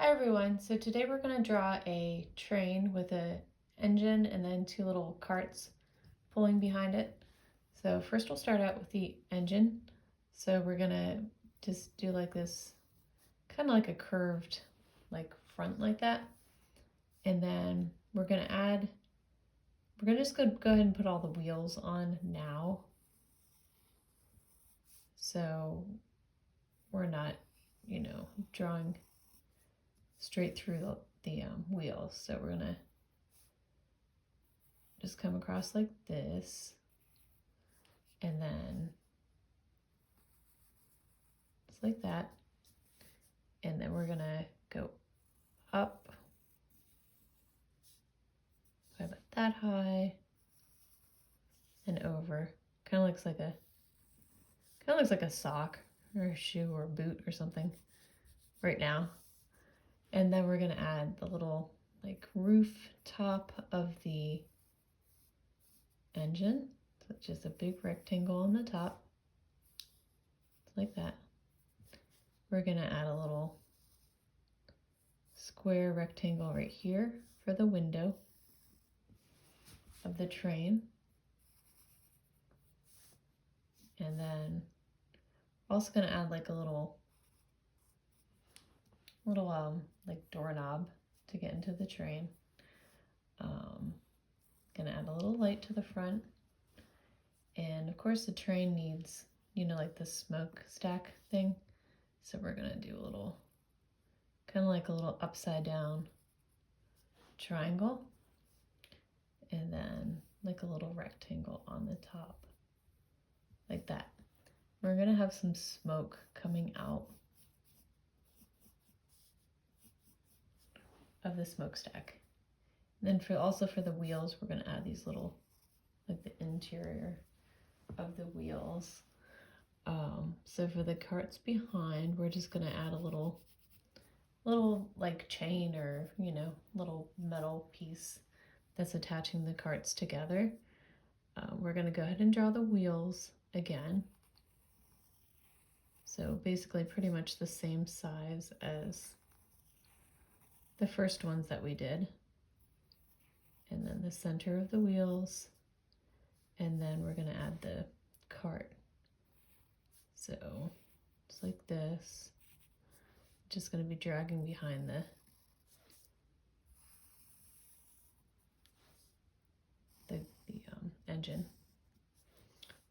Hi everyone, so today we're going to draw a train with an engine and then two little carts pulling behind it. So first we'll start out with the engine. So we're going to just do like this, kind of like a curved like front like that. And then we're going to just go ahead and put all the wheels on now. So we're not, drawing straight through the wheels. So we're going to just come across like this, and then just like that, and then we're gonna go up by about that high and over. Kind of looks like a sock or a shoe or a boot or something right now. And then we're gonna add the little like roof top of the engine. So it's just a big rectangle on the top, like that. We're gonna add a little square rectangle right here for the window of the train. And then we're also gonna add like a little like doorknob to get into the train. Gonna add a little light to the front. And of course the train needs, like the smokestack thing. So we're gonna do a little, kind of like a little upside down triangle. And then like a little rectangle on the top, like that. We're gonna have some smoke coming out of the smokestack. And then also for the wheels, we're gonna add these little, like the interior of the wheels. So for the carts behind, we're just gonna add a little like chain or, little metal piece that's attaching the carts together. We're gonna go ahead and draw the wheels again. So basically pretty much the same size as the first ones that we did. And then the center of the wheels, and then we're gonna add the cart. So it's like this, just gonna be dragging behind the engine.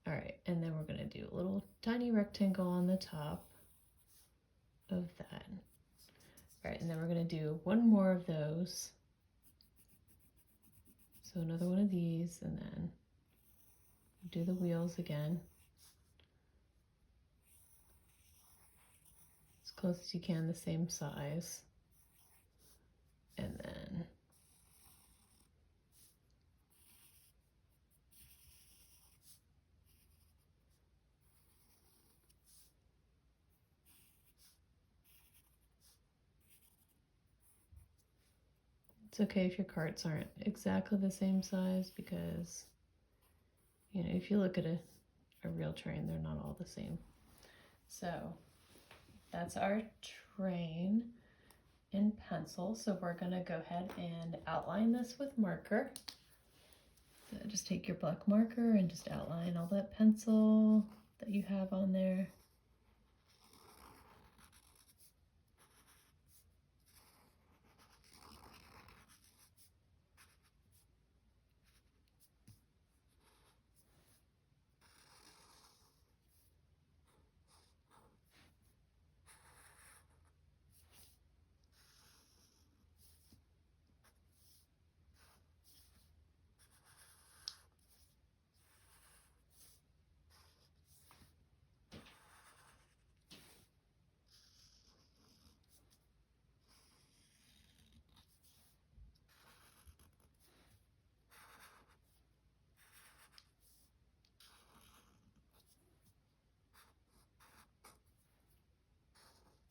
All right, and then we're gonna do a little tiny rectangle on the top of that. All right, and then we're gonna do one more of those. So another one of these, and then do the wheels again. As close as you can, the same size. And then it's okay if your carts aren't exactly the same size, because, if you look at a real train, they're not all the same. So that's our train in pencil. So we're gonna go ahead and outline this with marker. So just take your black marker and just outline all that pencil that you have on there.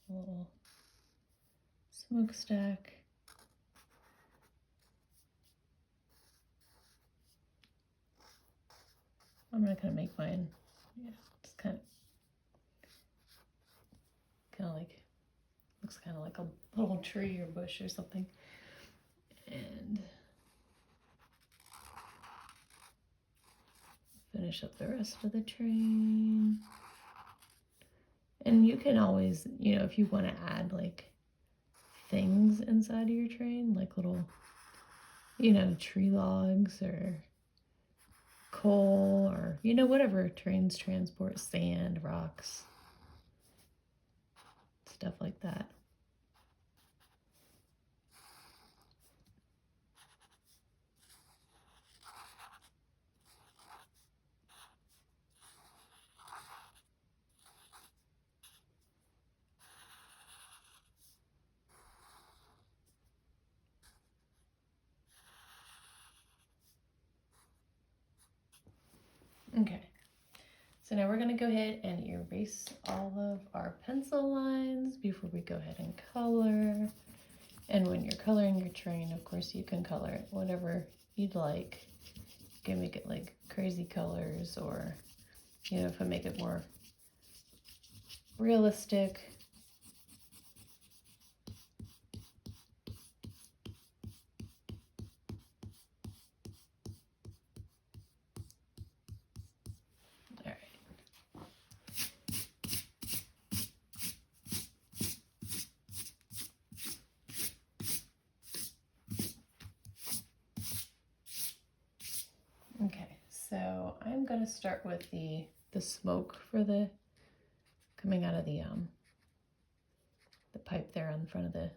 A little smokestack. I'm not gonna make mine, just kind of like Looks kind of like a little tree or bush or something. And finish up the rest of the train. And you can always, you know, if you want to add like things inside of your train, like little, you know, tree logs or coal or, you know, whatever trains transport, sand, rocks, stuff like that. Okay, so now we're going to go ahead and erase all of our pencil lines before we go ahead and color. And when you're coloring your train, of course, you can color it whatever you'd like. You can make it like crazy colors, or, you know, if I make it more realistic. All right. Okay, so I'm going to start with the smoke for the coming out of the pipe there on the front of the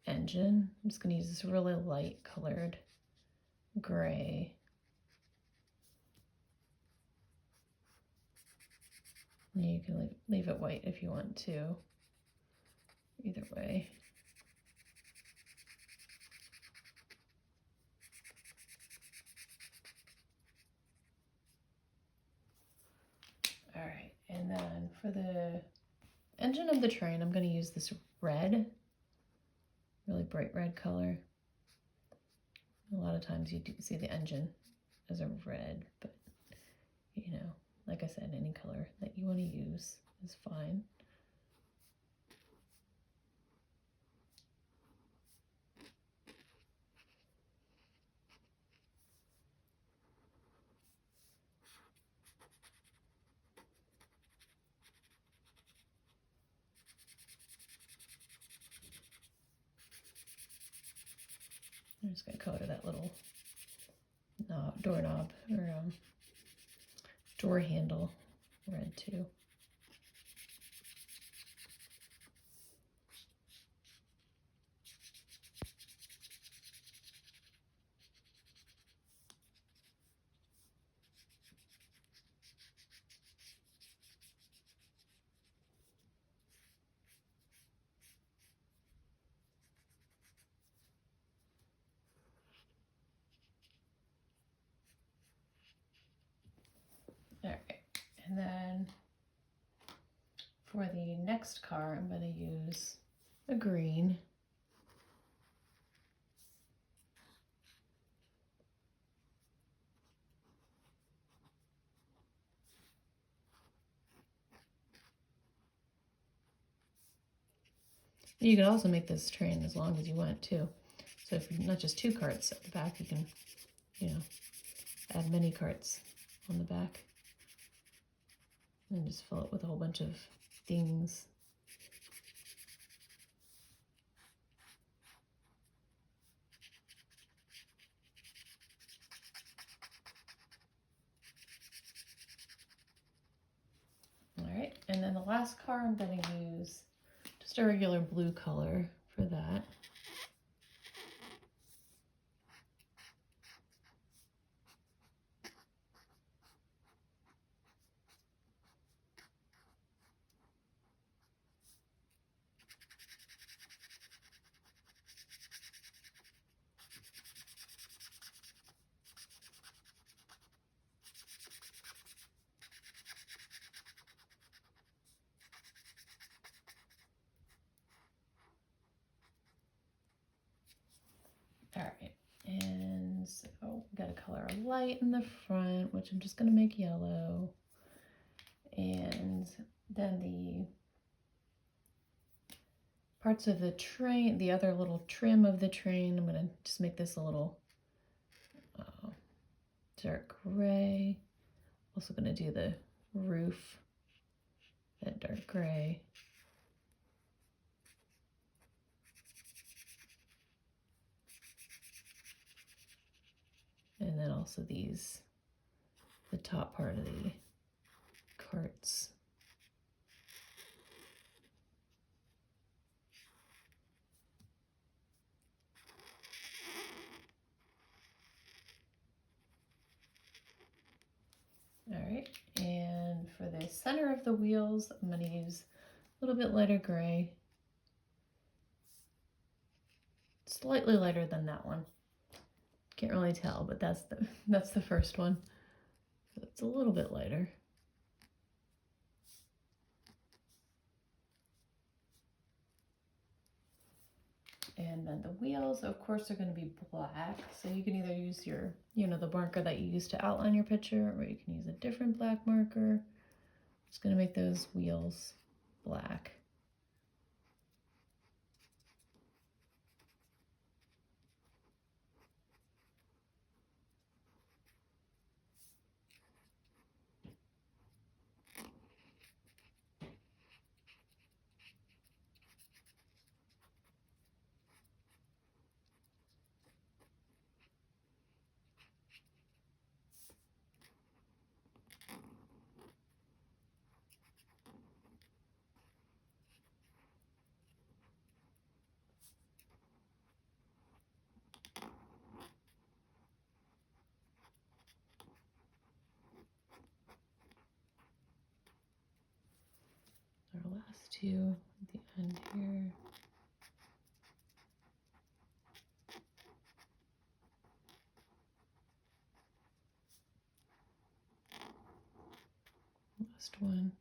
engine. I'm just going to use this really light colored gray. And you can leave it white if you want to. Either way. All right, and then for the engine of the train, I'm going to use this red, really bright red color. A lot of times you do see the engine as a red, but you know, like I said, any color that you want to use is fine. I'm just going to color that little doorknob or door handle red too. All right, and then for the next car, I'm going to use a green. You can also make this train as long as you want too. So if you're not just 2 carts at the back, you can, you know, add many carts on the back. And just fill it with a whole bunch of things. All right, and then the last car, I'm going to use just a regular blue color for that. All right, and so we got to color a light in the front, which I'm just going to make yellow. And then parts of the train, the other little trim of the train. I'm going to just make this a little dark gray. Also going to do the roof, that dark gray. And then also these, the top part of the carts. All right, and for the center of the wheels, I'm going to use a little bit lighter gray. Slightly lighter than that one. Can't really tell, but that's the first one. So it's a little bit lighter. And then the wheels, of course, are going to be black. So you can either use your, the marker that you use to outline your picture, or you can use a different black marker. Just going to make those wheels black. Our last two at the end here. Last one.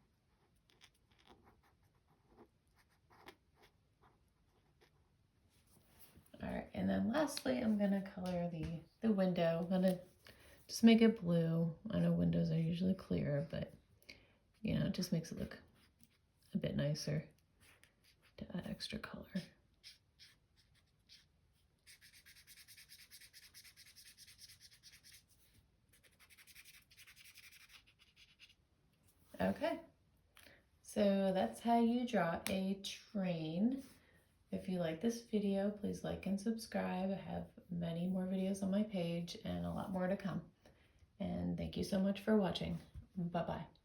All right, and then lastly, I'm gonna color the window. I'm gonna just make it blue. I know windows are usually clear, but it just makes it look a bit nicer to add extra color. Okay, so that's how you draw a train. If you like this video, please like and subscribe. I have many more videos on my page and a lot more to come. And thank you so much for watching. Bye-bye.